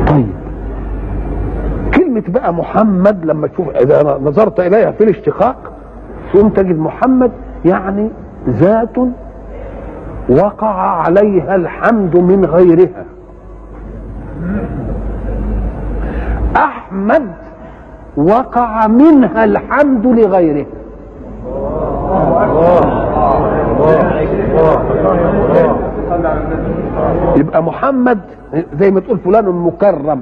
طيب كلمة بقى محمد لما تشوف إذا نظرت إليها في الاشتقاق ثم تجد محمد يعني ذات وقع عليها الحمد من غيرها. أحمد وقع منها الحمد لغيرها. يبقى محمد زي ما تقول فلان مكرم،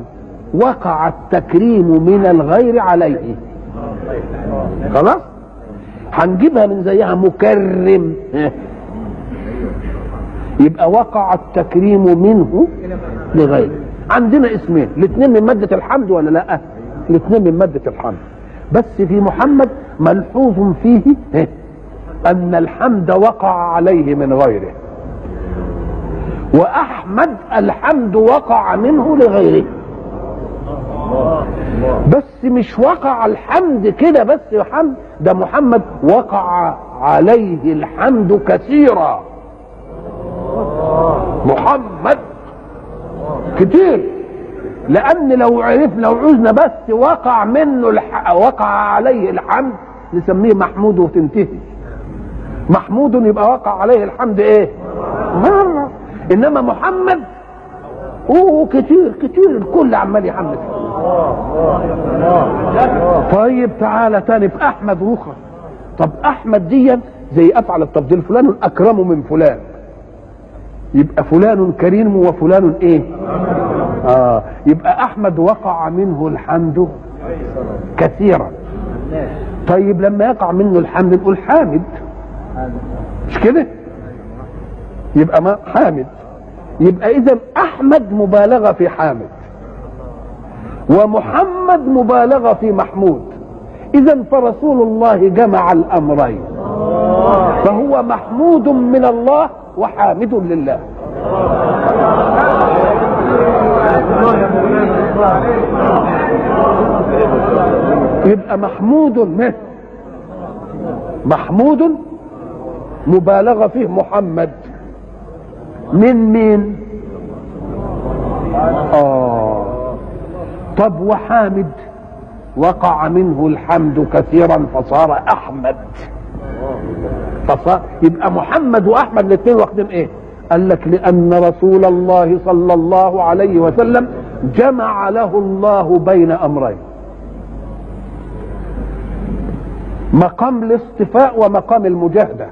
وقع التكريم من الغير عليه. خلاص هنجيبها من زيها مكرم، يبقى وقع التكريم منه لغيره. عندنا اسمين الاثنين من مادة الحمد ولا لا؟ الاثنين من مادة الحمد، بس في محمد ملحوظ فيه ان الحمد وقع عليه من غيره، واحمد الحمد وقع منه لغيره. بس مش وقع الحمد كده بس حمد، ده محمد وقع عليه الحمد كثيرا. محمد كتير، لان لو عوزنا بس وقع منه وقع عليه الحمد نسميه محمود وتنتهي. محمود يبقى وقع عليه الحمد ايه؟ مرة. انما محمد كتير الكل عمال يحمد. طيب تعالى تاني في احمد وخر. طب احمد دي زي افعل التفضيل، فلان اكرم من فلان، يبقى فلان كريم وفلان ايه؟ يبقى احمد وقع منه الحمد كثيرا. طيب لما يقع منه الحمد نقول حامد، مش كده؟ يبقى ما حامد. يبقى اذا احمد مبالغه في حامد، ومحمد مبالغه في محمود. اذا فرسول الله جمع الامرين، فهو محمود من الله وحامد لله. يبقى محمود مبالغه فيه محمد من مين؟ طب وحامد وقع منه الحمد كثيرا فصار احمد. يبقى محمد واحمد الاثنين واخدين ايه؟ قال لك لان رسول الله صلى الله عليه وسلم جمع له الله بين امرين، مقام الاصطفاء ومقام المجاهده.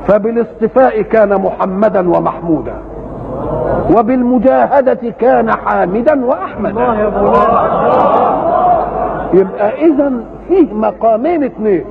فبالاصطفاء كان محمدا ومحمودا، وبالمجاهده كان حامدا واحمدا. يبقى اذا فيه مقامين اثنين.